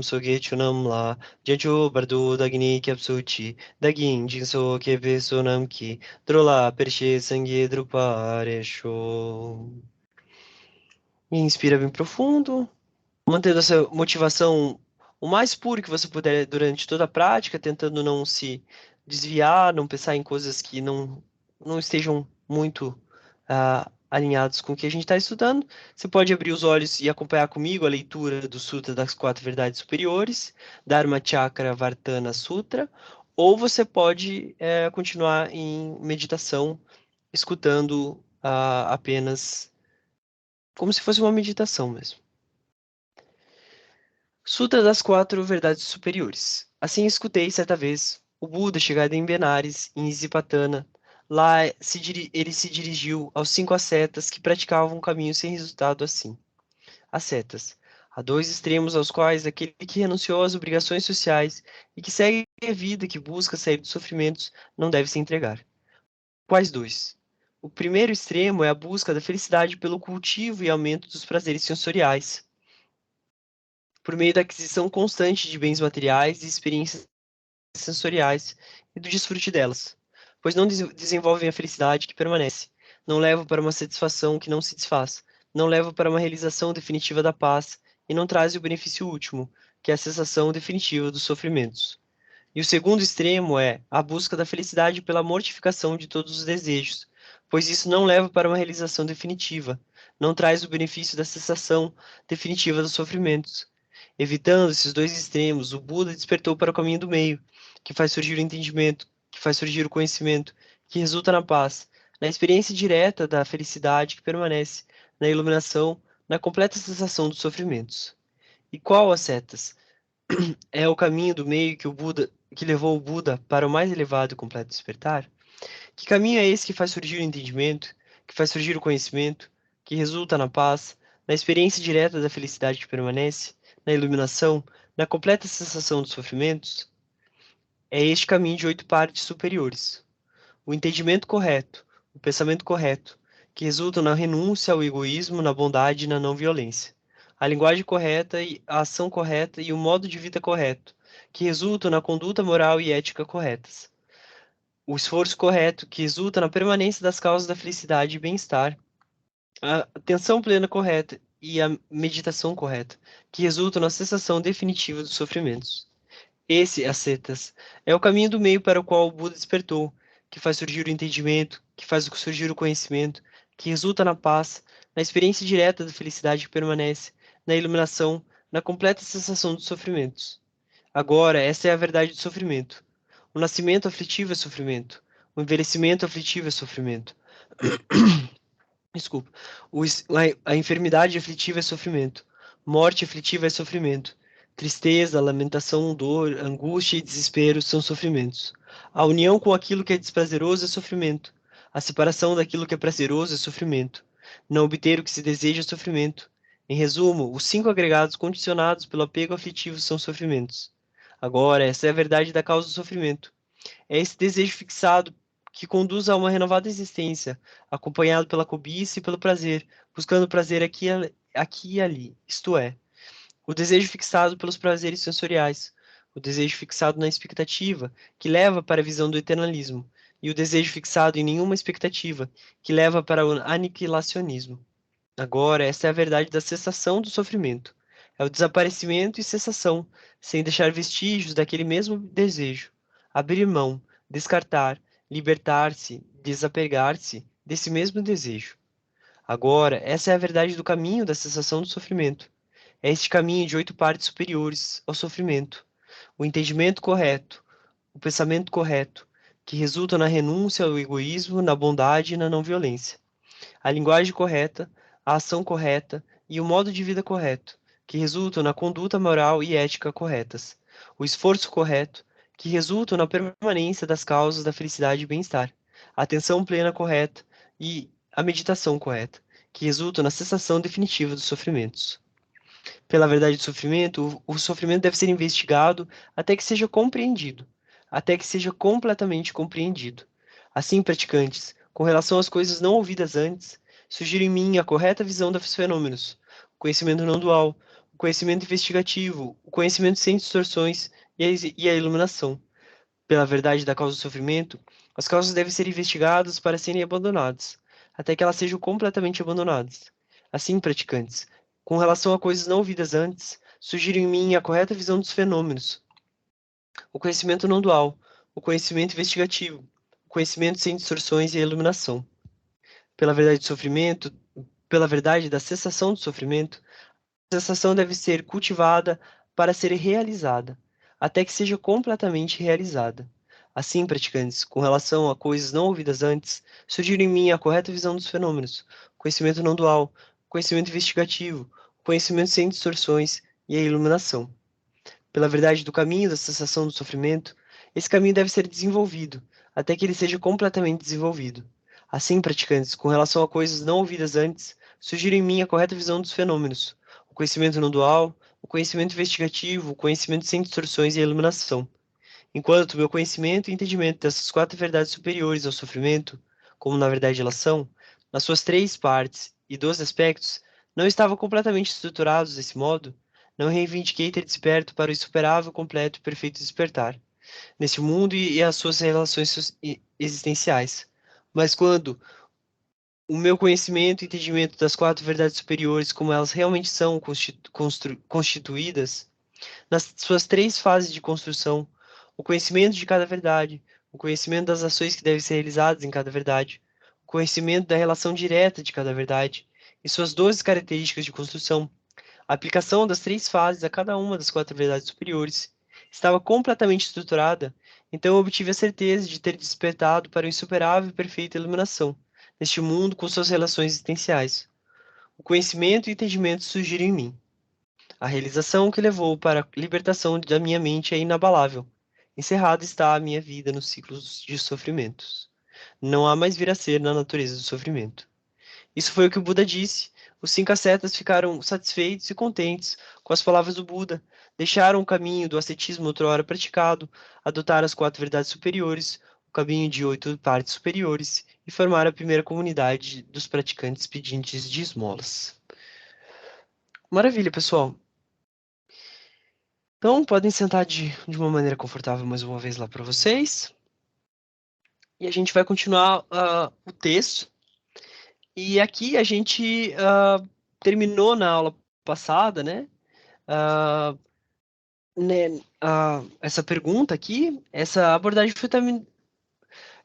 Sogetunamla, Jancho Bardo Dagni Kyapsuchi, Dagin Jinso Kebe Sonamki, Drola Perche Sangue Druparesho. Inspira bem profundo, mantendo essa motivação o mais puro que você puder durante toda a prática, tentando não se desviar, não pensar em coisas que não estejam muito alinhados com o que a gente está estudando. Você pode abrir os olhos e acompanhar comigo a leitura do Sutra das Quatro Verdades Superiores, Dharma Chakra Vartana Sutra, ou você pode continuar em meditação, escutando apenas como se fosse uma meditação mesmo. Sutra das Quatro Verdades Superiores. Assim escutei certa vez o Buda chegar em Benares, em Isipatana. Lá ele se dirigiu aos 5 ascetas que praticavam um caminho sem resultado assim. Ascetas. Há dois extremos aos quais aquele que renunciou às obrigações sociais e que segue a vida que busca sair dos sofrimentos não deve se entregar. Quais dois? O primeiro extremo é a busca da felicidade pelo cultivo e aumento dos prazeres sensoriais, por meio da aquisição constante de bens materiais e experiências sensoriais e do desfrute delas, pois não desenvolvem a felicidade que permanece, não levam para uma satisfação que não se desfaz, não levam para uma realização definitiva da paz e não trazem o benefício último, que é a cessação definitiva dos sofrimentos. E o segundo extremo é a busca da felicidade pela mortificação de todos os desejos, pois isso não leva para uma realização definitiva, não traz o benefício da cessação definitiva dos sofrimentos. Evitando esses dois extremos, o Buda despertou para o caminho do meio, que faz surgir o entendimento, que faz surgir o conhecimento, que resulta na paz, na experiência direta da felicidade que permanece, na iluminação, na completa cessação dos sofrimentos. E qual ascetas? É o caminho do meio que levou o Buda para o mais elevado e completo despertar? Que caminho é esse que faz surgir o entendimento, que faz surgir o conhecimento, que resulta na paz, na experiência direta da felicidade que permanece, na iluminação, na completa cessação dos sofrimentos? É este caminho de 8 partes superiores. O entendimento correto, o pensamento correto, que resultam na renúncia ao egoísmo, na bondade e na não violência. A linguagem correta e a ação correta e o modo de vida correto, que resultam na conduta moral e ética corretas. O esforço correto, que resulta na permanência das causas da felicidade e bem-estar. A atenção plena correta e a meditação correta, que resultam na cessação definitiva dos sofrimentos. Esse, ascetas, é o caminho do meio para o qual o Buda despertou, que faz surgir o entendimento, que faz surgir o conhecimento, que resulta na paz, na experiência direta da felicidade que permanece, na iluminação, na completa cessação dos sofrimentos. Agora, essa é a verdade do sofrimento. O nascimento aflitivo é sofrimento. O envelhecimento aflitivo é sofrimento. Desculpa. A enfermidade aflitiva é sofrimento. Morte aflitiva é sofrimento. Tristeza, lamentação, dor, angústia e desespero são sofrimentos. A união com aquilo que é desprazeroso é sofrimento. A separação daquilo que é prazeroso é sofrimento. Não obter o que se deseja é sofrimento. Em resumo, os 5 agregados condicionados pelo apego aflitivo são sofrimentos. Agora, essa é a verdade da causa do sofrimento. É esse desejo fixado que conduz a uma renovada existência, acompanhado pela cobiça e pelo prazer, buscando prazer aqui e ali, isto é, o desejo fixado pelos prazeres sensoriais, o desejo fixado na expectativa, que leva para a visão do eternalismo, e o desejo fixado em nenhuma expectativa, que leva para o aniquilacionismo. Agora, essa é a verdade da cessação do sofrimento. É o desaparecimento e cessação, sem deixar vestígios daquele mesmo desejo. Abrir mão, descartar, libertar-se, desapegar-se desse mesmo desejo. Agora, essa é a verdade do caminho da cessação do sofrimento. É este caminho de 8 partes superiores ao sofrimento. O entendimento correto, o pensamento correto, que resulta na renúncia ao egoísmo, na bondade e na não violência. A linguagem correta, a ação correta e o modo de vida correto, que resultam na conduta moral e ética corretas. O esforço correto, que resulta na permanência das causas da felicidade e bem-estar. A atenção plena correta e a meditação correta, que resultam na cessação definitiva dos sofrimentos. Pela verdade do sofrimento, o sofrimento deve ser investigado até que seja compreendido, até que seja completamente compreendido. Assim, praticantes, com relação às coisas não ouvidas antes, sugiro em mim a correta visão dos fenômenos, o conhecimento não dual, o conhecimento investigativo, o conhecimento sem distorções e a iluminação. Pela verdade da causa do sofrimento, as causas devem ser investigadas para serem abandonadas, até que elas sejam completamente abandonadas. Assim, praticantes, com relação a coisas não ouvidas antes, sugiro em mim a correta visão dos fenômenos, o conhecimento não dual, o conhecimento investigativo, o conhecimento sem distorções e a iluminação. Pela verdade do sofrimento, pela verdade da cessação do sofrimento, a cessação deve ser cultivada para ser realizada, até que seja completamente realizada. Assim, praticantes, com relação a coisas não ouvidas antes, sugiro em mim a correta visão dos fenômenos, conhecimento não dual, conhecimento investigativo, conhecimento sem distorções e a iluminação. Pela verdade do caminho da cessação do sofrimento, esse caminho deve ser desenvolvido, até que ele seja completamente desenvolvido. Assim, praticantes, com relação a coisas não ouvidas antes, sugiro em mim a correta visão dos fenômenos, o conhecimento não dual, o conhecimento investigativo, o conhecimento sem distorções e a iluminação. Enquanto meu conhecimento e entendimento dessas quatro verdades superiores ao sofrimento, como na verdade elas são, nas suas três partes e 12 aspectos, não estavam completamente estruturados desse modo, não reivindiquei ter desperto para o insuperável, completo e perfeito despertar, neste mundo e as suas relações existenciais. Mas quando o meu conhecimento e entendimento das quatro verdades superiores, como elas realmente são constituídas, nas suas três fases de construção, o conhecimento de cada verdade, o conhecimento das ações que devem ser realizadas em cada verdade, o conhecimento da relação direta de cada verdade e suas 12 características de construção, a aplicação das três fases a cada uma das quatro verdades superiores estava completamente estruturada, então eu obtive a certeza de ter despertado para uma insuperável e perfeita iluminação neste mundo com suas relações existenciais. O conhecimento e entendimento surgiram em mim. A realização que levou para a libertação da minha mente é inabalável. Encerrada está a minha vida nos ciclos de sofrimentos. Não há mais vir a ser na natureza do sofrimento. Isso foi o que o Buda disse. Os cinco ascetas ficaram satisfeitos e contentes com as palavras do Buda, deixaram o caminho do ascetismo outrora praticado, adotaram as quatro verdades superiores, o caminho de oito partes superiores e formaram a primeira comunidade dos praticantes pedintes de esmolas. Maravilha, pessoal. Então, podem sentar de uma maneira confortável mais uma vez lá para vocês. E a gente vai continuar o texto. E aqui a gente terminou na aula passada, né? ah, essa pergunta aqui, essa abordagem foi também.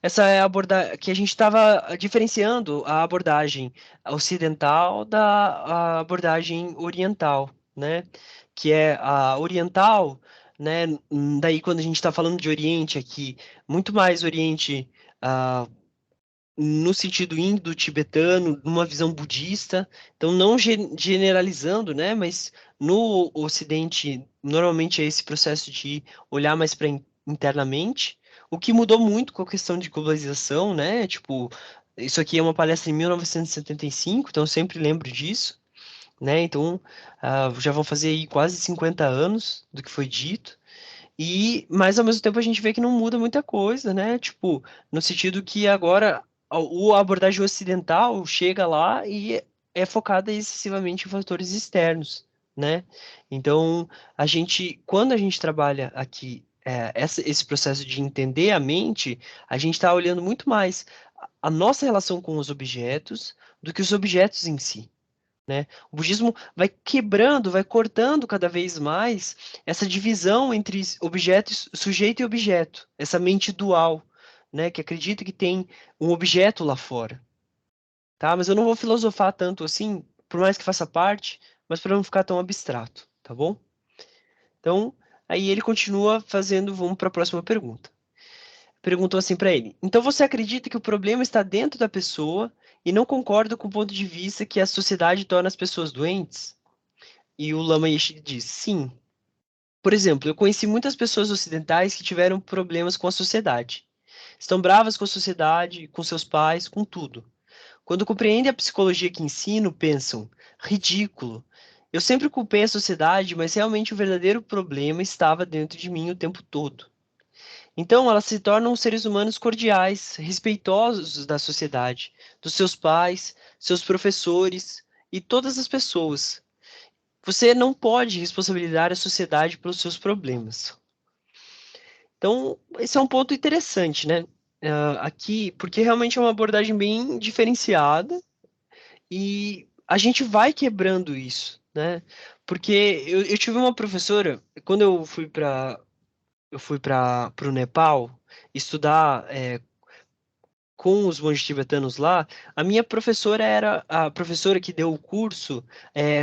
Essa é a abordagem que a gente estava diferenciando a abordagem ocidental da abordagem oriental, né? Que é a oriental, né? Daí quando a gente está falando de Oriente aqui, muito mais Oriente ah, no sentido indo-tibetano, numa visão budista, então não generalizando, né? Mas no Ocidente normalmente é esse processo de olhar mais para internamente. O que mudou muito com a questão de globalização, né? Tipo, isso aqui é uma palestra em 1975, então eu sempre lembro disso, né? Então, já vão fazer aí quase 50 anos do que foi dito. Mas ao mesmo tempo a gente vê que não muda muita coisa, né? Tipo, no sentido que agora a abordagem ocidental chega lá e é focada excessivamente em fatores externos, né? Então, quando a gente trabalha aqui esse processo de entender a mente, a gente está olhando muito mais a nossa relação com os objetos do que os objetos em si, né? O budismo vai quebrando, vai cortando cada vez mais essa divisão entre objetos, sujeito e objeto, essa mente dual, né? Que acredita que tem um objeto lá fora, tá? Mas eu não vou filosofar tanto assim, por mais que faça parte, mas para não ficar tão abstrato, tá bom? Então, aí ele continua fazendo, vamos para a próxima pergunta. Perguntou assim para ele: então você acredita que o problema está dentro da pessoa e não concorda com o ponto de vista que a sociedade torna as pessoas doentes? E o Lama Yeshe diz: sim. Por exemplo, eu conheci muitas pessoas ocidentais que tiveram problemas com a sociedade. Estão bravas com a sociedade, com seus pais, com tudo. Quando compreendem a psicologia que ensino, pensam: ridículo. Eu sempre culpei a sociedade, mas realmente o verdadeiro problema estava dentro de mim o tempo todo. Então, elas se tornam seres humanos cordiais, respeitosos da sociedade, dos seus pais, seus professores e todas as pessoas. você não pode responsabilizar a sociedade pelos seus problemas. Então, esse é um ponto interessante, né? Aqui, porque realmente é uma abordagem bem diferenciada e a gente vai quebrando isso, né? Porque eu tive uma professora, quando eu fui para o Nepal estudar com os monges tibetanos lá, a minha professora era a professora que deu o curso,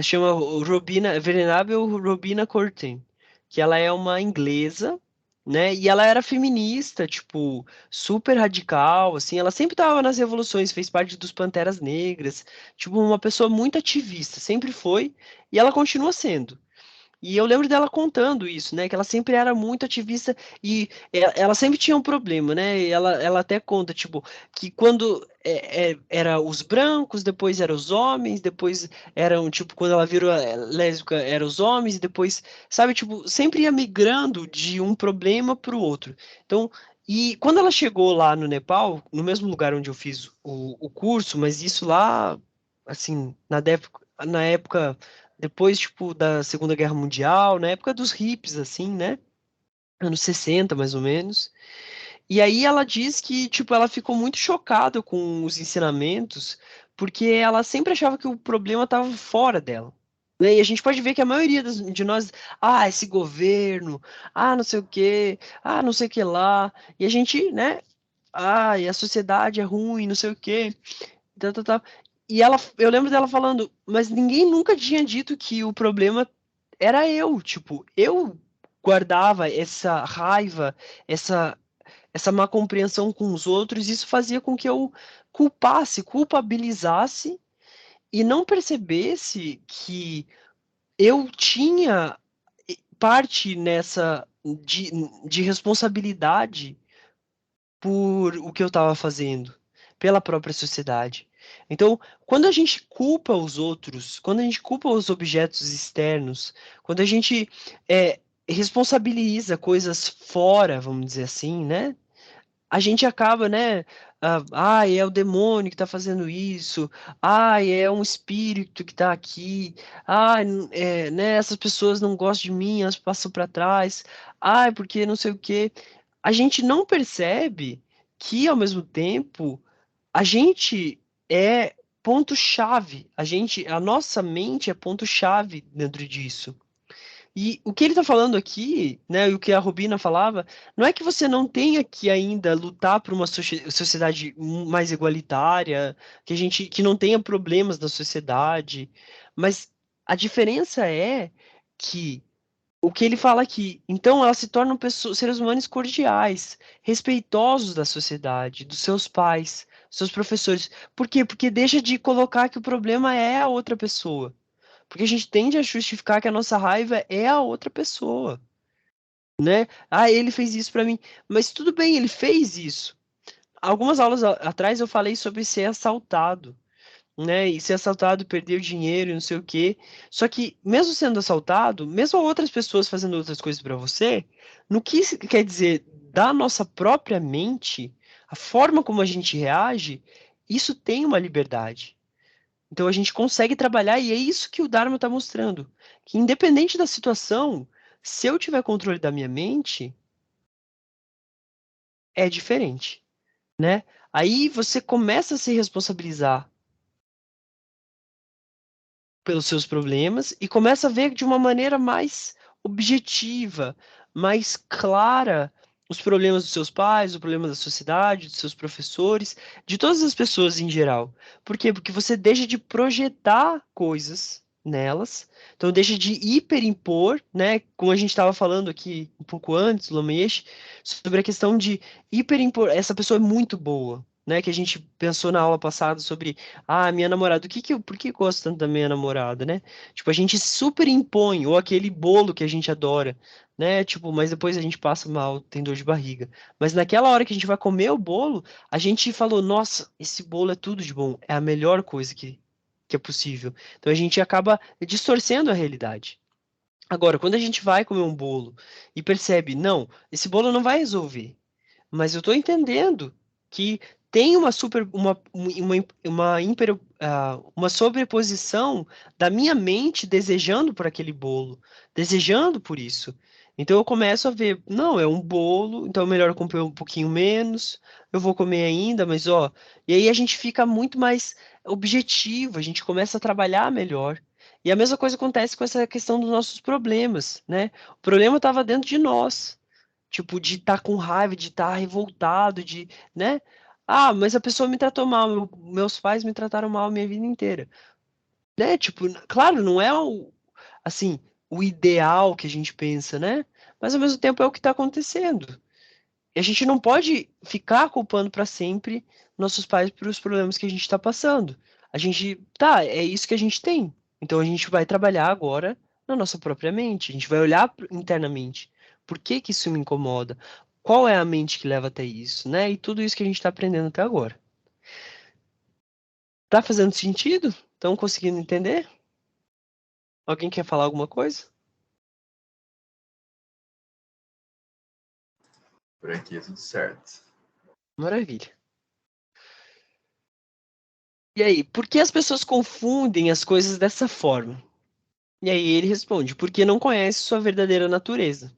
chama Robina, Venerável Robina Corten, que ela é uma inglesa, né? E ela era feminista, tipo, super radical, assim, ela sempre estava nas revoluções, fez parte dos Panteras Negras, tipo, uma pessoa muito ativista, sempre foi, e ela continua sendo. E eu lembro dela contando isso, né? Que ela sempre era muito ativista e ela sempre tinha um problema, né? E ela até conta, tipo, que quando era os brancos, depois eram os homens, depois eram, tipo, quando ela virou lésbica, eram os homens, e depois, sabe, tipo, sempre ia migrando de um problema para o outro. Então, e quando ela chegou lá no Nepal, no mesmo lugar onde eu fiz o curso, mas isso lá, assim, na época depois, tipo, da Segunda Guerra Mundial, na época dos hippies, assim, né? Anos 60, mais ou menos. E aí ela diz que, tipo, ela ficou muito chocada com os ensinamentos, porque ela sempre achava que o problema estava fora dela. Né? E a gente pode ver que a maioria de nós, esse governo, não sei o quê, não sei o que lá. E a gente, né? E a sociedade é ruim, não sei o quê. Tal, tal, tal. E eu lembro dela falando, mas ninguém nunca tinha dito que o problema era eu, tipo, eu guardava essa raiva, essa essa má compreensão com os outros, isso fazia com que eu culpabilizasse e não percebesse que eu tinha parte nessa de responsabilidade por o que eu estava fazendo, pela própria sociedade. Então, quando a gente culpa os outros, quando a gente culpa os objetos externos, quando a gente responsabiliza coisas fora, vamos dizer assim, né? A gente acaba, né? É o demônio que está fazendo isso. É um espírito que está aqui. Né? Essas pessoas não gostam de mim, elas passam para trás. Porque não sei o quê. A gente não percebe que, ao mesmo tempo, a gente é ponto-chave. A nossa mente é ponto-chave dentro disso. E o que ele está falando aqui, né, e o que a Robina falava, não é que você não tenha que ainda lutar por uma sociedade mais igualitária, que não tenha problemas na sociedade, mas a diferença é que o que ele fala aqui, então elas se tornam seres humanos cordiais, respeitosos da sociedade, dos seus pais, seus professores. Por quê? Porque deixa de colocar que o problema é a outra pessoa. Porque a gente tende a justificar que a nossa raiva é a outra pessoa, né? Ele fez isso pra mim. Mas tudo bem, ele fez isso. Algumas aulas atrás eu falei sobre ser assaltado, né? E ser assaltado, perder o dinheiro e não sei o quê. Só que, mesmo sendo assaltado, mesmo outras pessoas fazendo outras coisas pra você, no que isso quer dizer da nossa própria mente, a forma como a gente reage, isso tem uma liberdade. Então a gente consegue trabalhar e é isso que o Dharma está mostrando, que independente da situação, se eu tiver controle da minha mente, é diferente, né? Aí você começa a se responsabilizar pelos seus problemas e começa a ver de uma maneira mais objetiva, mais clara os problemas dos seus pais, o problema da sociedade, dos seus professores, de todas as pessoas em geral. Por quê? Porque você deixa de projetar coisas nelas, então deixa de hiperimpor, né? Como a gente estava falando aqui um pouco antes, Lomesh, sobre a questão de hiperimpor. Essa pessoa é muito boa. Né, que a gente pensou na aula passada sobre minha namorada, por que eu gosto tanto da minha namorada, né? Tipo, a gente superimpõe, ou aquele bolo que a gente adora, né? Tipo, mas depois a gente passa mal, tem dor de barriga. Mas naquela hora que a gente vai comer o bolo, a gente falou, nossa, esse bolo é tudo de bom, é a melhor coisa que é possível. Então a gente acaba distorcendo a realidade. Agora, quando a gente vai comer um bolo e percebe, não, esse bolo não vai resolver, mas eu estou entendendo que tem uma sobreposição da minha mente desejando por aquele bolo, desejando por isso. Então eu começo a ver, não, é um bolo, então é melhor eu comer um pouquinho menos, eu vou comer ainda, mas ó, e aí a gente fica muito mais objetivo, a gente começa a trabalhar melhor. E a mesma coisa acontece com essa questão dos nossos problemas, né? O problema estava dentro de nós. Tipo, de estar com raiva, de estar revoltado, de, né? Ah, mas a pessoa me tratou mal, meus pais me trataram mal a minha vida inteira. Né? Tipo, claro, não é assim, o ideal que a gente pensa, né? Mas ao mesmo tempo é o que está acontecendo. E a gente não pode ficar culpando para sempre nossos pais pelos problemas que a gente está passando. A gente, tá, é isso que a gente tem. Então a gente vai trabalhar agora na nossa própria mente. A gente vai olhar internamente. Por que que isso me incomoda? Qual é a mente que leva até isso, né? E tudo isso que a gente está aprendendo até agora. Tá fazendo sentido? Estão conseguindo entender? Alguém quer falar alguma coisa? Por aqui é tudo certo. Maravilha. E aí, por que as pessoas confundem as coisas dessa forma? E aí ele responde, porque não conhece sua verdadeira natureza.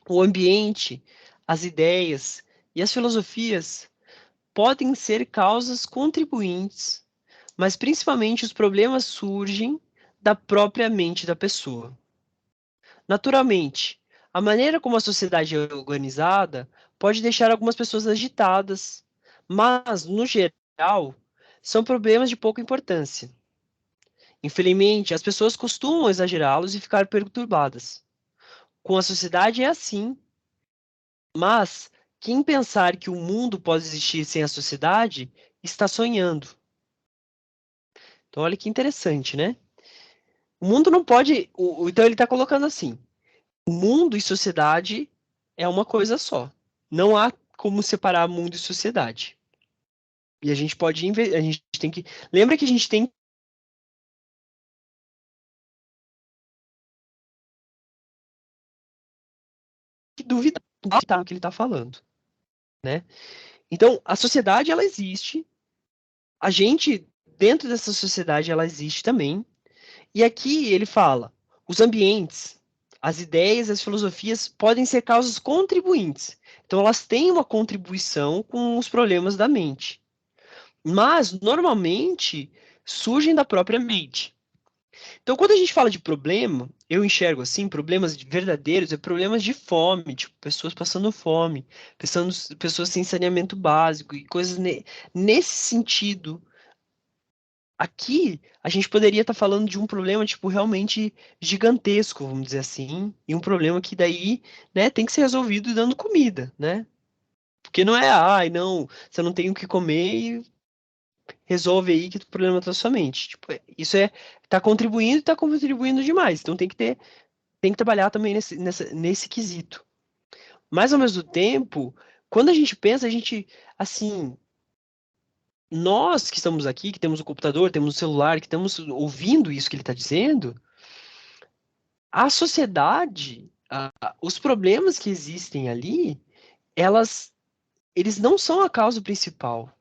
O ambiente, as ideias e as filosofias podem ser causas contribuintes, mas principalmente os problemas surgem da própria mente da pessoa. Naturalmente, a maneira como a sociedade é organizada pode deixar algumas pessoas agitadas, mas, no geral, são problemas de pouca importância. Infelizmente, as pessoas costumam exagerá-los e ficar perturbadas. Com a sociedade é assim, mas quem pensar que o mundo pode existir sem a sociedade está sonhando. Então, olha que interessante, né? O mundo não pode. Então, ele está colocando assim: o mundo e sociedade é uma coisa só. Não há como separar mundo e sociedade. E a gente pode. A gente tem que. Lembra que a gente tem que duvidar do que ele está falando, né? Então, a sociedade, ela existe. A gente, dentro dessa sociedade, ela existe também. E aqui ele fala: os ambientes, as ideias, as filosofias podem ser causas contribuintes. Então, elas têm uma contribuição com os problemas da mente. Mas, normalmente, surgem da própria mente. Então, quando a gente fala de problema, eu enxergo assim, problemas verdadeiros, é problemas de fome, tipo, pessoas passando fome, pessoas sem saneamento básico e coisas nesse sentido. Aqui, a gente poderia estar falando de um problema, tipo, realmente gigantesco, vamos dizer assim, e um problema que daí, né, tem que ser resolvido dando comida, né? Porque não é, ai, não, você não tem o que comer e resolve aí que o problema está na sua mente. Tipo, isso tá contribuindo e tá contribuindo demais, então tem que trabalhar também nesse quesito. Mas, ao mesmo tempo, quando a gente pensa, a gente, assim, nós que estamos aqui, que temos o computador, temos o celular, que estamos ouvindo isso que ele está dizendo, a sociedade, os problemas que existem ali, eles não são a causa principal,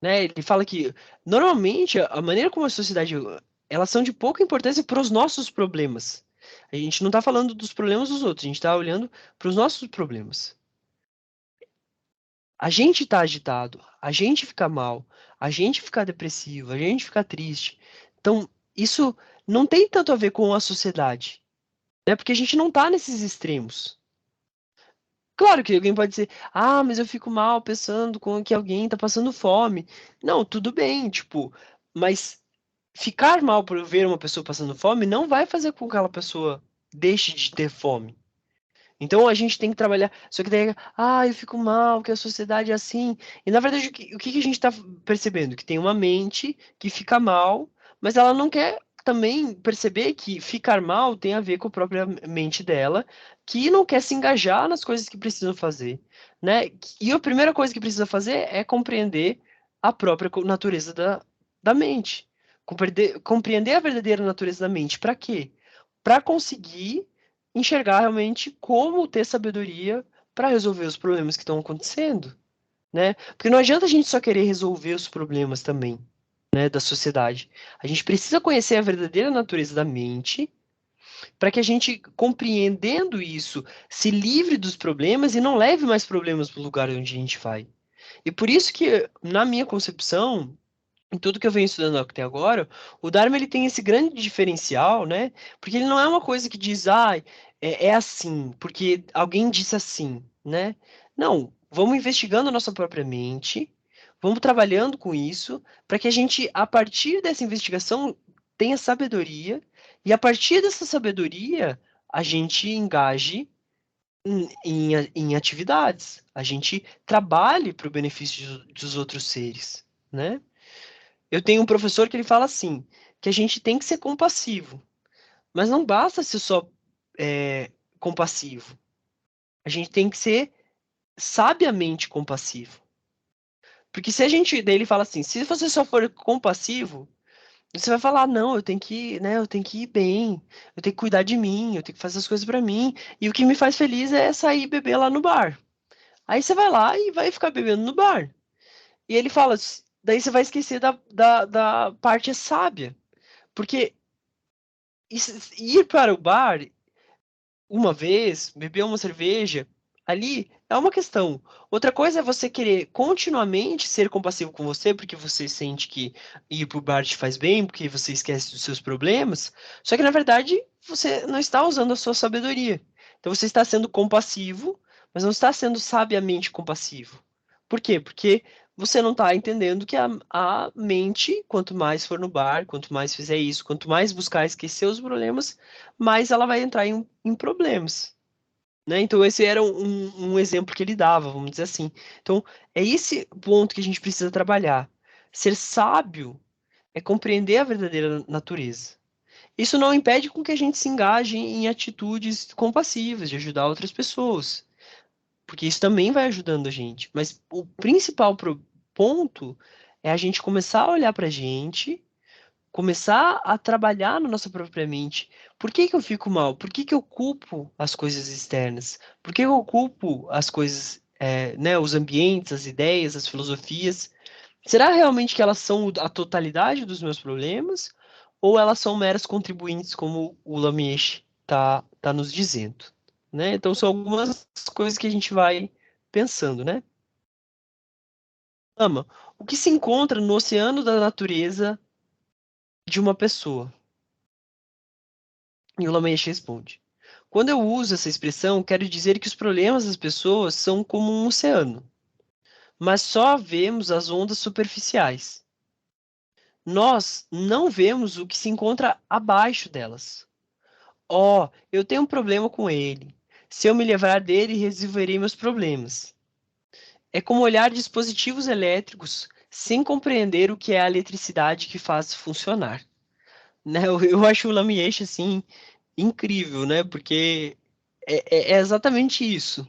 né? Ele fala que normalmente a maneira como a sociedade, elas são de pouca importância para os nossos problemas. A gente não está falando dos problemas dos outros, a gente está olhando para os nossos problemas. A gente está agitado, a gente fica mal, a gente fica depressivo, a gente fica triste. Então, isso não tem tanto a ver com a sociedade, né? Porque a gente não está nesses extremos. Claro que alguém pode dizer, ah, mas eu fico mal pensando com que alguém está passando fome. Não, tudo bem, tipo, mas ficar mal por ver uma pessoa passando fome não vai fazer com que aquela pessoa deixe de ter fome. Então a gente tem que trabalhar. Só que daí, ah, eu fico mal, que a sociedade é assim. E na verdade, o que a gente está percebendo? Que tem uma mente que fica mal, mas ela não quer também perceber que ficar mal tem a ver com a própria mente dela, que não quer se engajar nas coisas que precisam fazer, né? E a primeira coisa que precisa fazer é compreender a própria natureza da mente. Compreender a verdadeira natureza da mente. Para quê? Para conseguir enxergar realmente como ter sabedoria para resolver os problemas que estão acontecendo. né? Porque não adianta a gente só querer resolver os problemas também, né, da sociedade. A gente precisa conhecer a verdadeira natureza da mente para que a gente, compreendendo isso, se livre dos problemas e não leve mais problemas para o lugar onde a gente vai. E por isso que, na minha concepção, em tudo que eu venho estudando até agora, o Dharma ele tem esse grande diferencial, né? Porque ele não é uma coisa que diz, ah, é assim, porque alguém disse assim, né? Não, vamos investigando a nossa própria mente, vamos trabalhando com isso, para que a gente, a partir dessa investigação, tenha sabedoria, e a partir dessa sabedoria, a gente engaje em atividades, a gente trabalhe para o benefício dos outros seres, né? Eu tenho um professor que ele fala assim, que a gente tem que ser compassivo, mas não basta ser só compassivo. A gente tem que ser sabiamente compassivo. Porque se a gente, daí ele fala assim, se você só for compassivo, você vai falar, não, eu tenho que, né, eu tenho que ir bem, eu tenho que cuidar de mim, eu tenho que fazer as coisas pra mim, e o que me faz feliz é sair e beber lá no bar. Aí você vai lá e vai ficar bebendo no bar. E ele fala, daí você vai esquecer da parte sábia. Porque ir para o bar uma vez, beber uma cerveja, ali é uma questão. Outra coisa é você querer continuamente ser compassivo com você, porque você sente que ir para o bar te faz bem, porque você esquece dos seus problemas. Só que, na verdade, você não está usando a sua sabedoria. Então, você está sendo compassivo, mas não está sendo sabiamente compassivo. Por quê? Porque você não está entendendo que a mente, quanto mais for no bar, quanto mais fizer isso, quanto mais buscar esquecer os problemas, mais ela vai entrar em problemas, né? Então esse era um exemplo que ele dava, vamos dizer assim. Então é esse ponto que a gente precisa trabalhar. Ser sábio é compreender a verdadeira natureza. Isso não impede com que a gente se engaje em atitudes compassivas, de ajudar outras pessoas, porque isso também vai ajudando a gente. Mas o principal ponto é a gente começar a olhar para a gente, começar a trabalhar na nossa própria mente. Por que que eu fico mal? Por que que eu culpo as coisas externas? Por que eu culpo as coisas, né, os ambientes, as ideias, as filosofias? Será realmente que elas são a totalidade dos meus problemas? Ou elas são meras contribuintes, como o Lamiche tá nos dizendo, né? Então são algumas coisas que a gente vai pensando, né? Ama, o que se encontra no oceano da natureza de uma pessoa? E o Lamenche responde: quando eu uso essa expressão, quero dizer que os problemas das pessoas são como um oceano, mas só vemos as ondas superficiais. Nós não vemos o que se encontra abaixo delas. Oh, eu tenho um problema com ele. Se eu me livrar dele, resolverei meus problemas. É como olhar dispositivos elétricos sem compreender o que é a eletricidade que faz funcionar. Né? Eu acho o Lamiche assim incrível, né? Porque é exatamente isso,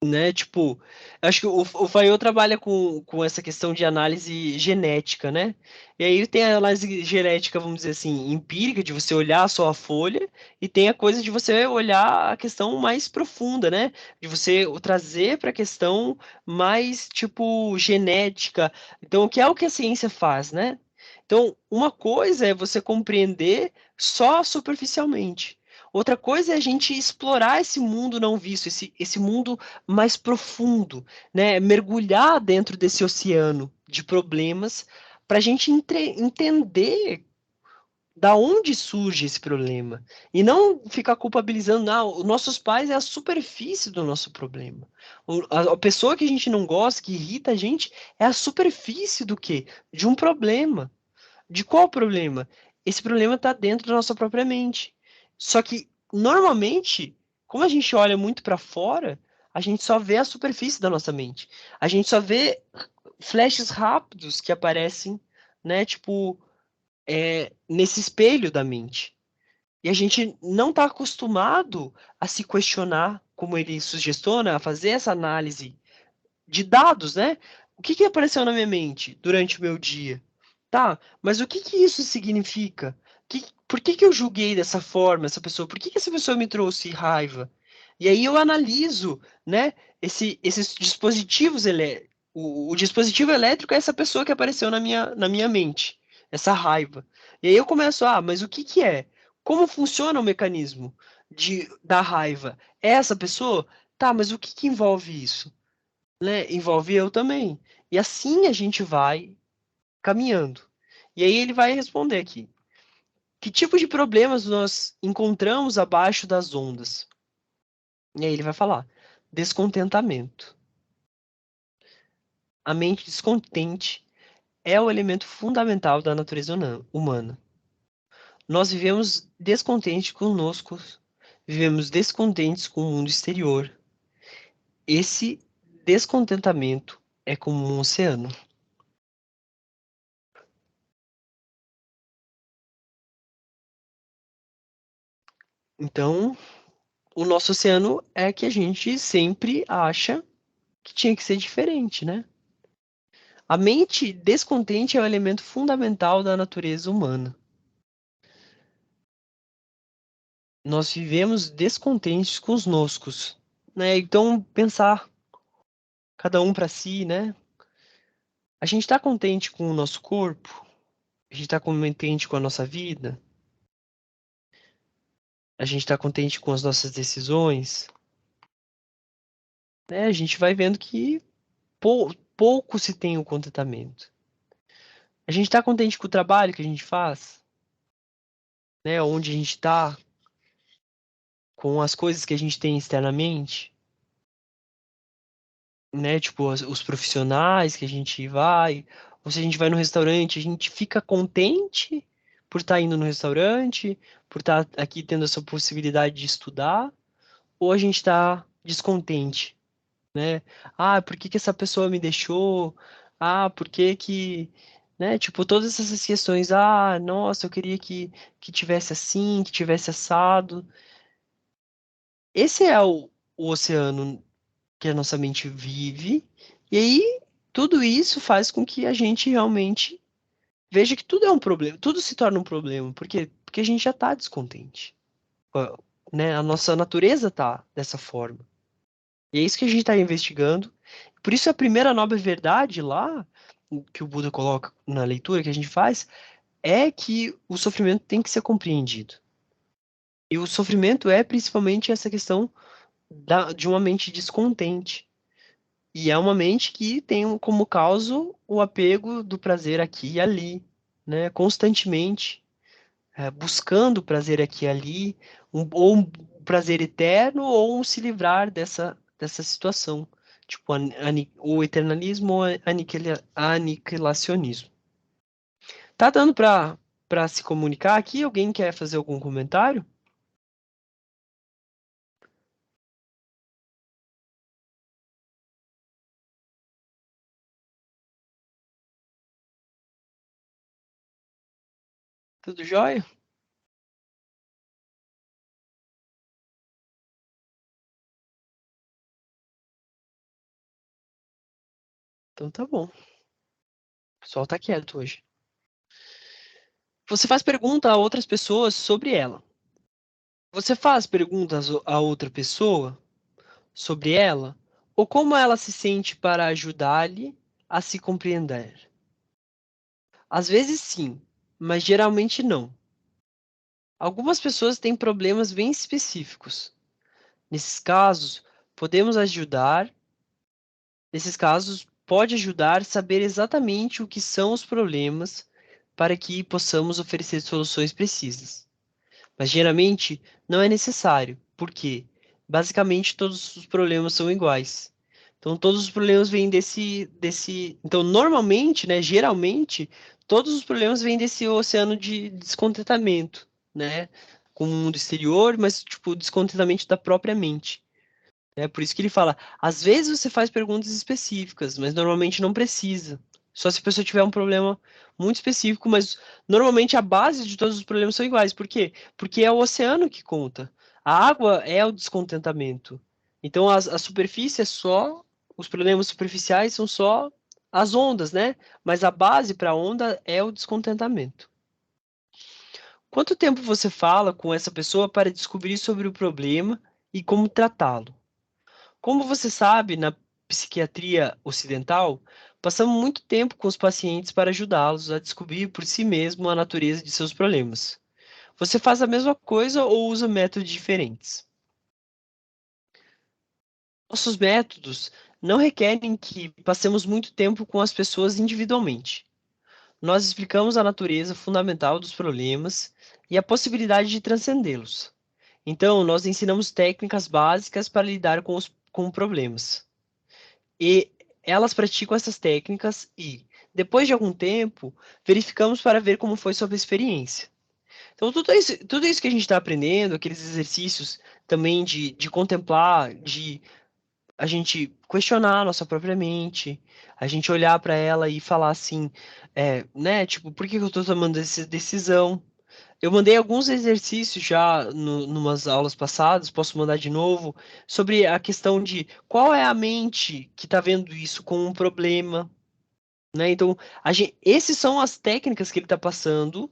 né? Tipo, acho que o Fayot trabalha com essa questão de análise genética, né? E aí tem a análise genética, vamos dizer assim, empírica, de você olhar só a folha, e tem a coisa de você olhar a questão mais profunda, né? De você trazer para a questão mais, tipo, genética. Então, o que a ciência faz, né? Então, uma coisa é você compreender só superficialmente. Outra coisa é a gente explorar esse mundo não visto, esse mundo mais profundo, né? Mergulhar dentro desse oceano de problemas para a gente entender da onde surge esse problema e não ficar culpabilizando, não, os nossos pais é a superfície do nosso problema. A pessoa que a gente não gosta, que irrita a gente, é a superfície do quê? De um problema. De qual problema? Esse problema está dentro da nossa própria mente. Só que, normalmente, como a gente olha muito para fora, a gente só vê a superfície da nossa mente. A gente só vê flashes rápidos que aparecem, né? Tipo, nesse espelho da mente. E a gente não está acostumado a se questionar, como ele sugestiona, a fazer essa análise de dados, né? O que que apareceu na minha mente durante o meu dia? Tá, mas o que que isso significa? Por que que eu julguei dessa forma essa pessoa? Por que que essa pessoa me trouxe raiva? E aí eu analiso, né, esses dispositivos O dispositivo elétrico é essa pessoa que apareceu na minha mente, essa raiva. E aí eu começo, mas o que que é? Como funciona o mecanismo da raiva? É essa pessoa? Tá, mas o que que envolve isso? Né? Envolve eu também. E assim a gente vai caminhando. E aí ele vai responder aqui. Que tipo de problemas nós encontramos abaixo das ondas? E aí ele vai falar: descontentamento. A mente descontente é o elemento fundamental da natureza humana. Nós vivemos descontentes conosco, vivemos descontentes com o mundo exterior. Esse descontentamento é como um oceano. Então, o nosso oceano é que a gente sempre acha que tinha que ser diferente, né? A mente descontente é o elemento fundamental da natureza humana. Nós vivemos descontentes com os noscos, né? Então, pensar cada um para si, né? A gente está contente com o nosso corpo? A gente está contente com a nossa vida? A gente está contente com as nossas decisões? Né? A gente vai vendo que pouco se tem o contentamento. A gente está contente com o trabalho que a gente faz? Né? Onde a gente está? Com as coisas que a gente tem externamente? Né? Tipo, os profissionais que a gente vai, ou se a gente vai no restaurante, a gente fica contente por estar indo no restaurante, por estar aqui tendo essa possibilidade de estudar, ou a gente está descontente, né? Ah, por que que essa pessoa me deixou? Ah, por que que, né? Tipo, todas essas questões. Ah, nossa, eu queria que tivesse assim, que tivesse assado. Esse é o oceano que a nossa mente vive, e aí tudo isso faz com que a gente realmente veja que tudo é um problema, tudo se torna um problema, porque a gente já está descontente, né? A nossa natureza tá dessa forma. E é isso que a gente está investigando. Por isso a primeira nobre verdade lá, que o Buda coloca na leitura que a gente faz, é que o sofrimento tem que ser compreendido. E o sofrimento é principalmente essa questão de uma mente descontente. E é uma mente que tem como causa o apego do prazer aqui e ali, né? Constantemente, buscando o prazer aqui e ali, ou um prazer eterno, ou um se livrar dessa situação. Tipo, o eternalismo ou aniquilacionismo. Tá dando para se comunicar aqui? Alguém quer fazer algum comentário? Tudo jóia? Então tá bom. O pessoal tá quieto hoje. Você faz pergunta a outras pessoas sobre ela. Você faz perguntas a outra pessoa sobre ela? Ou como ela se sente para ajudar-lhe a se compreender? Às vezes sim, mas geralmente não. Algumas pessoas têm problemas bem específicos. Nesses casos, podemos ajudar. Nesses casos, pode ajudar a saber exatamente o que são os problemas para que possamos oferecer soluções precisas. Mas geralmente não é necessário, porque basicamente todos os problemas são iguais. Então todos os problemas vêm desse. Então normalmente, né, geralmente, todos os problemas vêm desse oceano de descontentamento, né, com o mundo exterior, mas tipo descontentamento da própria mente. É por isso que ele fala, às vezes você faz perguntas específicas, mas normalmente não precisa. Só se a pessoa tiver um problema muito específico, mas normalmente a base de todos os problemas são iguais. Por quê? Porque é o oceano que conta. A água é o descontentamento. Então a superfície é só, os problemas superficiais são só as ondas, né? Mas a base para a onda é o descontentamento. Quanto tempo você fala com essa pessoa para descobrir sobre o problema e como tratá-lo? Como você sabe, psiquiatria ocidental, passamos muito tempo com os pacientes para ajudá-los a descobrir por si mesmo a natureza de seus problemas. Você faz a mesma coisa ou usa métodos diferentes? Nossos métodos não requerem que passemos muito tempo com as pessoas individualmente. Nós explicamos a natureza fundamental dos problemas e a possibilidade de transcendê-los. Então, nós ensinamos técnicas básicas para lidar com problemas. E elas praticam essas técnicas e, depois de algum tempo, verificamos para ver como foi sua experiência. Então, tudo isso que a gente está aprendendo, aqueles exercícios também de contemplar, de a gente questionar a nossa própria mente, a gente olhar para ela e falar assim, né, tipo, por que que eu estou tomando essa decisão? Eu mandei alguns exercícios já numas aulas passadas, posso mandar de novo, sobre a questão de qual é a mente que está vendo isso como um problema, né? Então, esses são as técnicas que ele está passando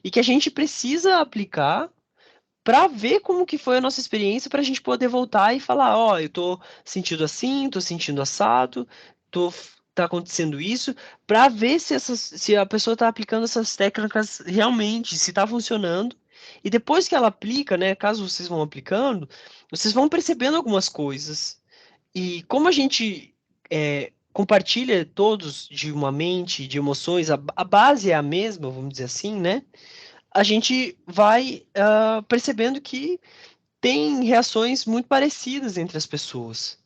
e que a gente precisa aplicar para ver como que foi a nossa experiência, para a gente poder voltar e falar, ó, eu tô sentindo assim, tô sentindo assado, tá acontecendo isso, para ver se a pessoa está aplicando essas técnicas realmente, se está funcionando. E depois que ela aplica, né, caso vocês vão aplicando, vocês vão percebendo algumas coisas. E como a gente compartilha todos de uma mente, de emoções, a base é a mesma, vamos dizer assim, né? A gente vai percebendo que tem reações muito parecidas entre as pessoas.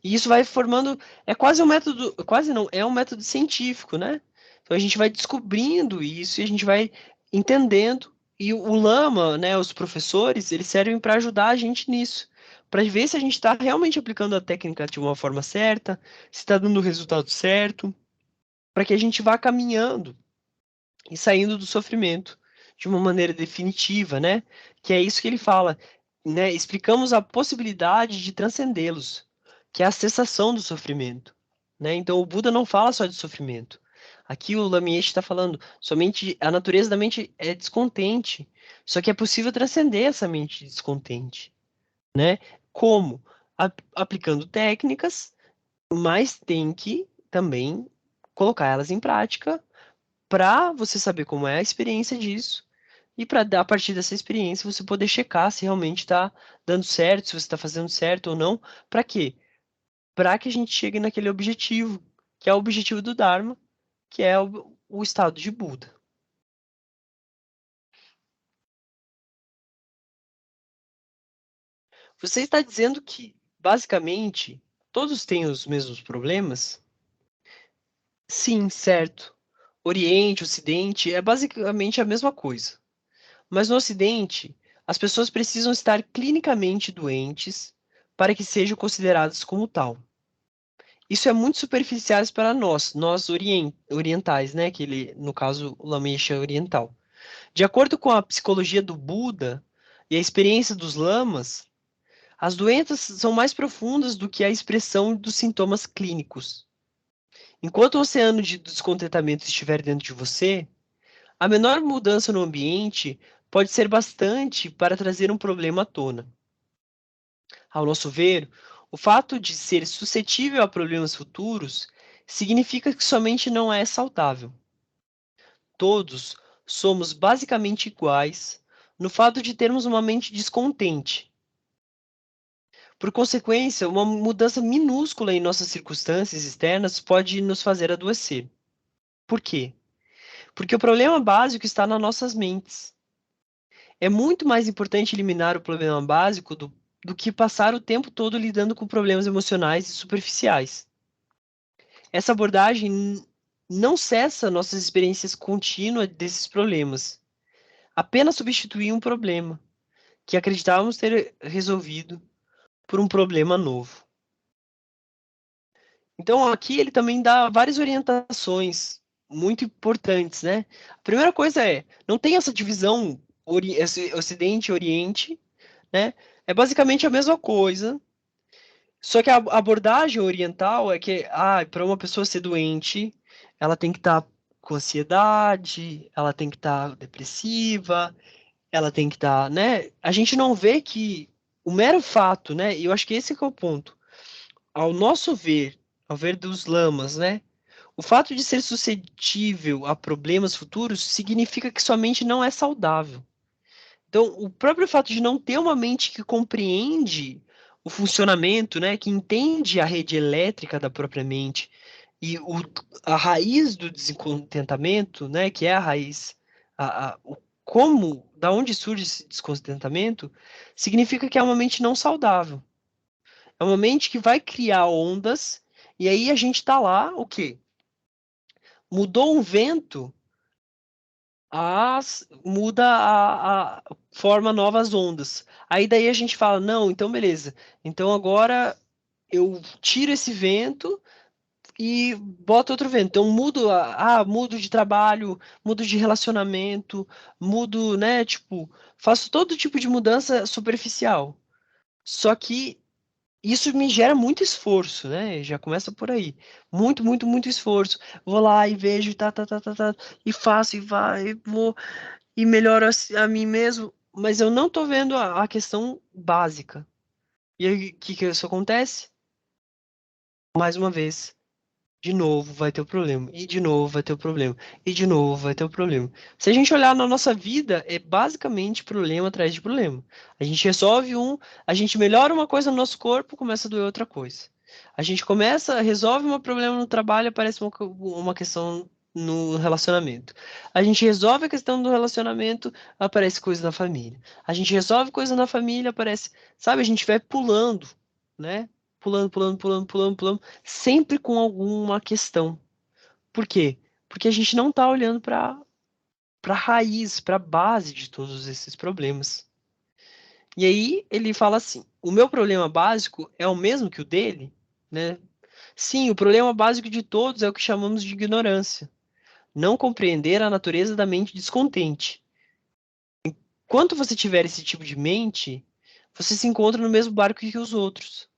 E isso vai formando, é quase um método, quase não, é um método científico, né? Então a gente vai descobrindo isso e a gente vai entendendo. E o Lama, né, os professores, eles servem para ajudar a gente nisso, para ver se a gente está realmente aplicando a técnica de uma forma certa, se está dando o resultado certo, para que a gente vá caminhando e saindo do sofrimento de uma maneira definitiva, né? Que é isso que ele fala, né? Explicamos a possibilidade de transcendê-los, que é a cessação do sofrimento, né? Então o Buda não fala só de sofrimento. Aqui o Lamieshe está falando somente a natureza da mente é descontente, só que é possível transcender essa mente descontente, né? Como? Aplicando técnicas, mas tem que também colocar elas em prática para você saber como é a experiência disso e para a partir dessa experiência você poder checar se realmente está dando certo, se você está fazendo certo ou não. Para quê? Para que a gente chegue naquele objetivo, que é o objetivo do Dharma, que é o estado de Buda. Você está dizendo que, basicamente, todos têm os mesmos problemas? Sim, certo. Oriente, Ocidente, é basicamente a mesma coisa. Mas no Ocidente, as pessoas precisam estar clinicamente doentes para que sejam consideradas como tal. Isso é muito superficial para nós orientais, né? Que ele, no caso, o Lameixa é oriental. De acordo com a psicologia do Buda e a experiência dos lamas, as doenças são mais profundas do que a expressão dos sintomas clínicos. Enquanto o oceano de descontentamento estiver dentro de você, a menor mudança no ambiente pode ser bastante para trazer um problema à tona. Ao nosso ver, o fato de ser suscetível a problemas futuros significa que sua mente não é saudável. Todos somos basicamente iguais no fato de termos uma mente descontente. Por consequência, uma mudança minúscula em nossas circunstâncias externas pode nos fazer adoecer. Por quê? Porque o problema básico está nas nossas mentes. É muito mais importante eliminar o problema básico do que passar o tempo todo lidando com problemas emocionais e superficiais. Essa abordagem não cessa nossas experiências contínuas desses problemas, apenas substitui um problema que acreditávamos ter resolvido por um problema novo. Então, aqui ele também dá várias orientações muito importantes, né? A primeira coisa é, não tem essa divisão Ocidente e Oriente, né? É basicamente a mesma coisa, só que a abordagem oriental é que, para uma pessoa ser doente, ela tem que estar com ansiedade, ela tem que estar depressiva, ela tem que estar, né? A gente não vê que o mero fato, né? E eu acho que esse que é o ponto. Ao nosso ver, ao ver dos lamas, né? O fato de ser suscetível a problemas futuros significa que sua mente não é saudável. Então, o próprio fato de não ter uma mente que compreende o funcionamento, né, que entende a rede elétrica da própria mente e a raiz do descontentamento, né, que é a raiz, como, da onde surge esse descontentamento, significa que é uma mente não saudável. É uma mente que vai criar ondas e aí a gente tá lá, o quê? Mudou um vento, muda forma novas ondas. Aí daí a gente fala, não, então beleza. Então agora eu tiro esse vento e boto outro vento. Então mudo, mudo de trabalho, mudo de relacionamento, mudo, né, tipo, faço todo tipo de mudança superficial. Só que isso me gera muito esforço, né? Já começa por aí. Muito, muito, muito esforço. Vou lá e vejo, e faço, e vai, e vou, e melhoro a mim mesmo, mas eu não tô vendo a questão básica. E aí, o que que isso acontece? Mais uma vez, de novo vai ter o problema, e de novo vai ter o problema, e de novo vai ter o problema. Se a gente olhar na nossa vida, é basicamente problema atrás de problema. A gente resolve a gente melhora uma coisa no nosso corpo, começa a doer outra coisa. A gente resolve um problema no trabalho, aparece uma questão no relacionamento. A gente resolve a questão do relacionamento, aparece coisa na família. A gente resolve coisa na família, aparece, sabe, a gente vai pulando, né? Pulando, pulando, pulando, pulando, pulando sempre com alguma questão. Por quê? Porque a gente não está olhando para a raiz, para a base de todos esses problemas. E aí ele fala assim: o meu problema básico é o mesmo que o dele, né? Sim, o problema básico de todos é o que chamamos de ignorância. Não compreender a natureza da mente descontente. Enquanto você tiver esse tipo de mente, você se encontra no mesmo barco que os outros.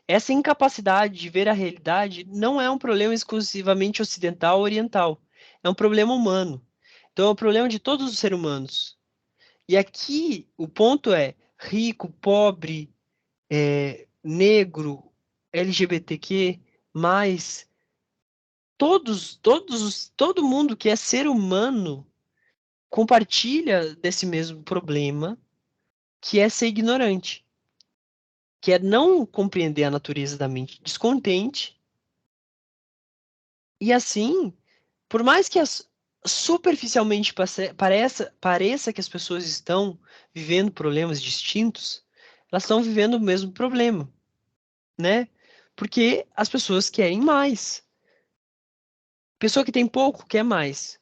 Essa incapacidade de ver a realidade não é um problema exclusivamente ocidental ou oriental. É um problema humano. Então, é um problema de todos os seres humanos. E aqui o ponto é rico, pobre, negro, LGBTQ, mais todo mundo que é ser humano compartilha desse mesmo problema, que é ser ignorante, que é não compreender a natureza da mente descontente e assim. Por mais que superficialmente pareça que as pessoas estão vivendo problemas distintos, elas estão vivendo o mesmo problema, né? Porque as pessoas querem mais. Pessoa que tem pouco quer mais.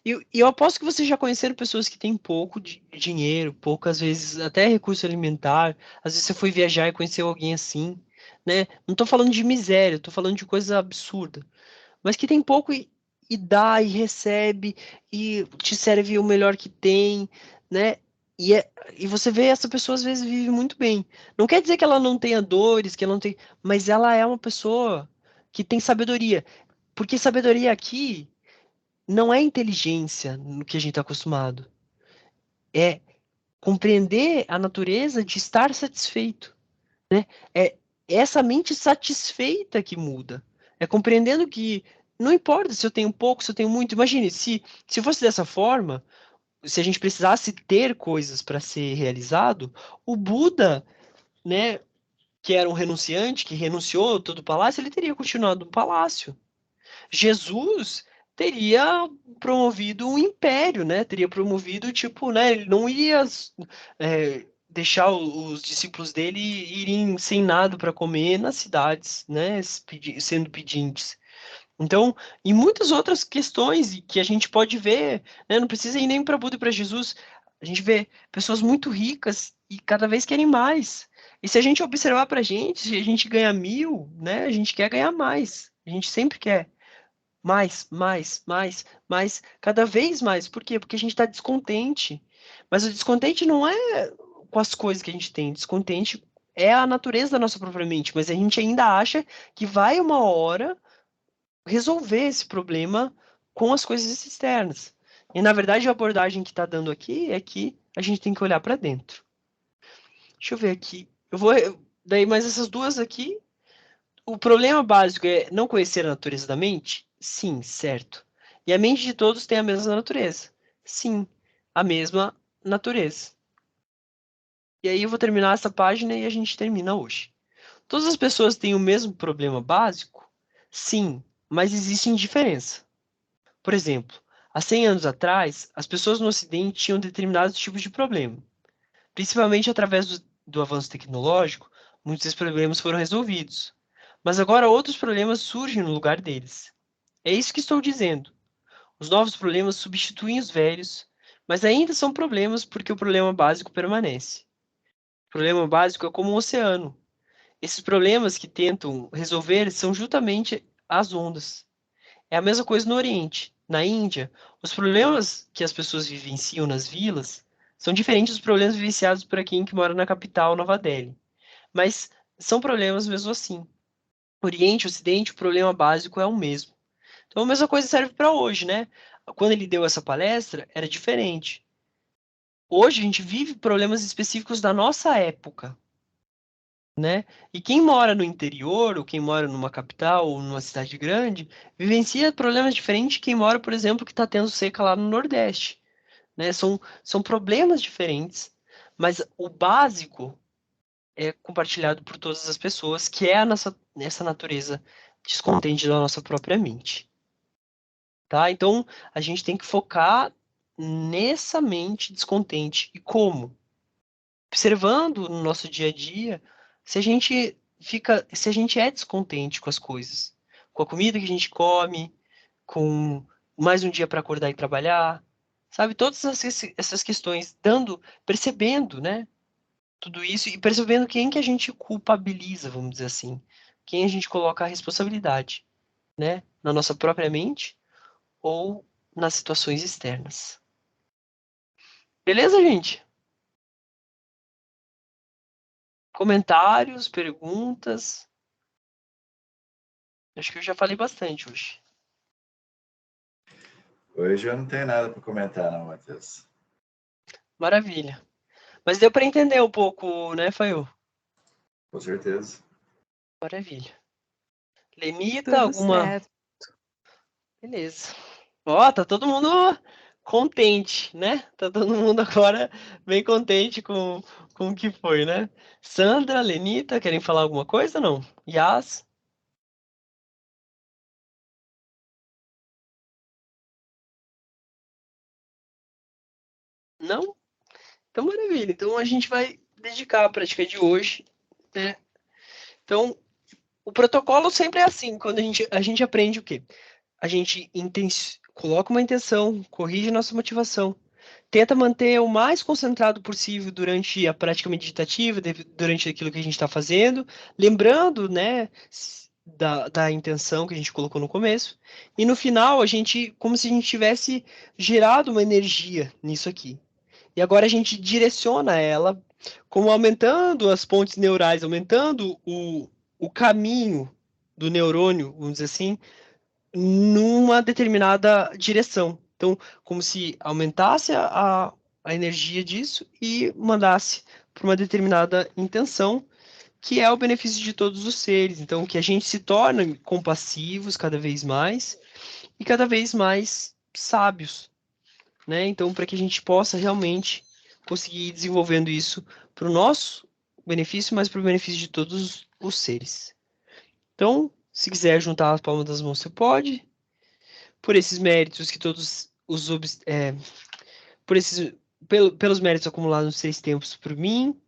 E eu aposto que vocês já conheceram pessoas que têm pouco dinheiro, pouco, às vezes, até recurso alimentar. Às vezes você foi viajar e conheceu alguém assim, né? Não estou falando de miséria, estou falando de coisa absurda. Mas que tem pouco e dá e recebe e te serve o melhor que tem, né? E você vê essa pessoa às vezes vive muito bem. Não quer dizer que ela não tenha dores, que ela não tem, mas ela é uma pessoa que tem sabedoria. Porque sabedoria aqui não é inteligência no que a gente está acostumado. É compreender a natureza de estar satisfeito, né? É essa mente satisfeita que muda. É compreendendo que não importa se eu tenho pouco, se eu tenho muito. Imagine, se fosse dessa forma, se a gente precisasse ter coisas para ser realizado, o Buda, né, que era um renunciante, que renunciou todo o palácio, ele teria continuado no palácio. Jesus teria promovido um império, né? Teria promovido, tipo, né? Ele não iria deixar os discípulos dele irem sem nada para comer nas cidades, né? Sendo pedintes. Então, e muitas outras questões que a gente pode ver, né? Não precisa ir nem para Buda e para Jesus. A gente vê pessoas muito ricas e cada vez querem mais. E se a gente observar para a gente, se a gente ganha 1.000, né? A gente quer ganhar mais. A gente sempre quer. Mais, mais, mais, mais, cada vez mais. Por quê? Porque a gente está descontente. Mas o descontente não é com as coisas que a gente tem. Descontente é a natureza da nossa própria mente. Mas a gente ainda acha que vai uma hora resolver esse problema com as coisas externas. E na verdade a abordagem que está dando aqui é que a gente tem que olhar para dentro. Deixa eu ver aqui. Daí mais essas duas aqui. O problema básico é não conhecer a natureza da mente? Sim, certo. E a mente de todos tem a mesma natureza? Sim, a mesma natureza. E aí eu vou terminar essa página e a gente termina hoje. Todas as pessoas têm o mesmo problema básico? Sim, mas existem diferenças. Por exemplo, há 100 anos atrás, as pessoas no Ocidente tinham determinados tipos de problema. Principalmente através do avanço tecnológico, muitos desses problemas foram resolvidos. Mas agora outros problemas surgem no lugar deles. É isso que estou dizendo. Os novos problemas substituem os velhos, mas ainda são problemas porque o problema básico permanece. O problema básico é como um oceano. Esses problemas que tentam resolver são justamente as ondas. É a mesma coisa no Oriente. Na Índia, os problemas que as pessoas vivenciam nas vilas são diferentes dos problemas vivenciados por quem que mora na capital, Nova Delhi. Mas são problemas mesmo assim. Oriente e Ocidente, o problema básico é o mesmo. Então a mesma coisa serve para hoje, né? Quando ele deu essa palestra, era diferente. Hoje a gente vive problemas específicos da nossa época, né? E quem mora no interior, ou quem mora numa capital, ou numa cidade grande, vivencia problemas diferentes de quem mora, por exemplo, que está tendo seca lá no Nordeste, né? São problemas diferentes, mas o básico é compartilhado por todas as pessoas, que é a nossa, essa natureza descontente da nossa própria mente, tá? Então, a gente tem que focar nessa mente descontente. E como? Observando no nosso dia a dia, se a gente é descontente com as coisas, com a comida que a gente come, com mais um dia para acordar e trabalhar, sabe? Todas essas questões, percebendo, né? Tudo isso e percebendo quem que a gente culpabiliza, vamos dizer assim, quem a gente coloca a responsabilidade, né? Na nossa própria mente ou nas situações externas. Beleza, gente? Comentários, perguntas? Acho que eu já falei bastante hoje. Hoje eu não tenho nada para comentar, não, Matheus. Maravilha. Mas deu para entender um pouco, né, Fael? Com certeza. Maravilha. Lenita, Tudo alguma. certo. Beleza. Ó, tá todo mundo contente, né? Tá todo mundo agora bem contente com o que foi, né? Sandra, Lenita, querem falar alguma coisa? Não? Yas? Não? Então, maravilha. Então, a gente vai dedicar a prática de hoje, né? Então, o protocolo sempre é assim, quando a gente aprende o quê? A gente coloca uma intenção, corrige nossa motivação, tenta manter o mais concentrado possível durante a prática meditativa, durante aquilo que a gente está fazendo, lembrando, né, da intenção que a gente colocou no começo, e no final a gente, como se a gente tivesse gerado uma energia nisso aqui. E agora a gente direciona ela, como aumentando as pontes neurais, aumentando o caminho do neurônio, vamos dizer assim, numa determinada direção. Então, como se aumentasse a energia disso e mandasse para uma determinada intenção, que é o benefício de todos os seres. Então, que a gente se torne compassivos cada vez mais e cada vez mais sábios, né? Então, para que a gente possa realmente conseguir ir desenvolvendo isso para o nosso benefício, mas para o benefício de todos os seres. Então, se quiser juntar as palmas das mãos, você pode. Por esses méritos que todos os por esses pelos méritos acumulados nos 6 tempos por mim,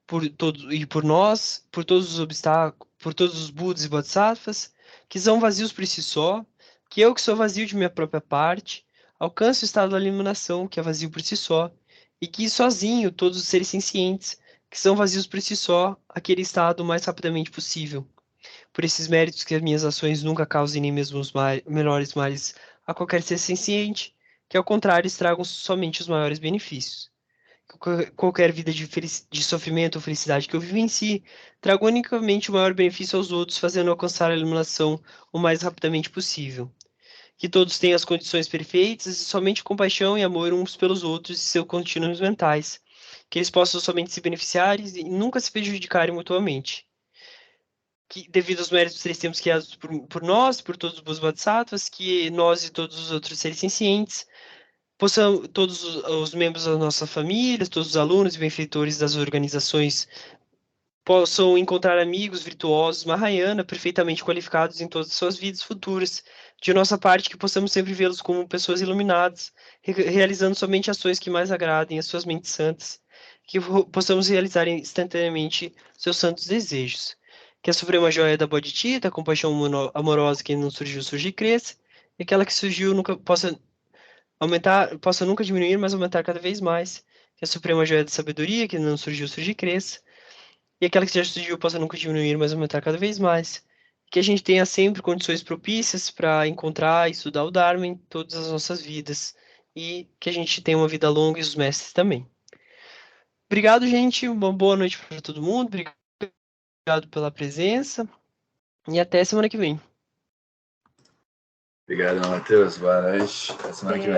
por todos e por nós, por todos os obstáculos, por todos os Budas e Bodhisattvas, que são vazios por si só, que eu que sou vazio de minha própria parte, alcance o estado da iluminação, que é vazio por si só, e que sozinho todos os seres sencientes, que são vazios por si só, aquele estado o mais rapidamente possível. Por esses méritos que as minhas ações nunca causem nem mesmo os menores males a qualquer ser senciente, que ao contrário estragam somente os maiores benefícios. Qualquer vida de sofrimento ou felicidade que eu vivencie, trago unicamente o maior benefício aos outros, fazendo alcançar a iluminação o mais rapidamente possível. Que todos tenham as condições perfeitas e somente compaixão e amor uns pelos outros e seus contínuos mentais. Que eles possam somente se beneficiar e nunca se prejudicarem mutuamente. que, devido aos méritos que eles temos criados por nós, por todos os bodhisattvas, que nós e todos os outros seres sencientes, possamos, todos os membros da nossa família, todos os alunos e benfeitores das organizações possam encontrar amigos virtuosos Mahayana perfeitamente qualificados em todas as suas vidas futuras. De nossa parte, que possamos sempre vê-los como pessoas iluminadas, realizando somente ações que mais agradem às suas mentes santas, que possamos realizar instantaneamente seus santos desejos. Que a suprema joia da Bodhicitta, a compaixão amorosa que não surgiu, surge e cresça, e aquela que surgiu nunca possa aumentar, possa nunca diminuir, mas aumentar cada vez mais. Que a suprema joia da sabedoria, que não surgiu, surge e cresça, e aquela que já surgiu possa nunca diminuir, mas aumentar cada vez mais. Que a gente tenha sempre condições propícias para encontrar e estudar o Dharma em todas as nossas vidas. E que a gente tenha uma vida longa e os mestres também. Obrigado, gente. Uma boa noite para todo mundo. Obrigado pela presença. E até semana que vem. Obrigado, Matheus. Boa noite. Até semana que vem.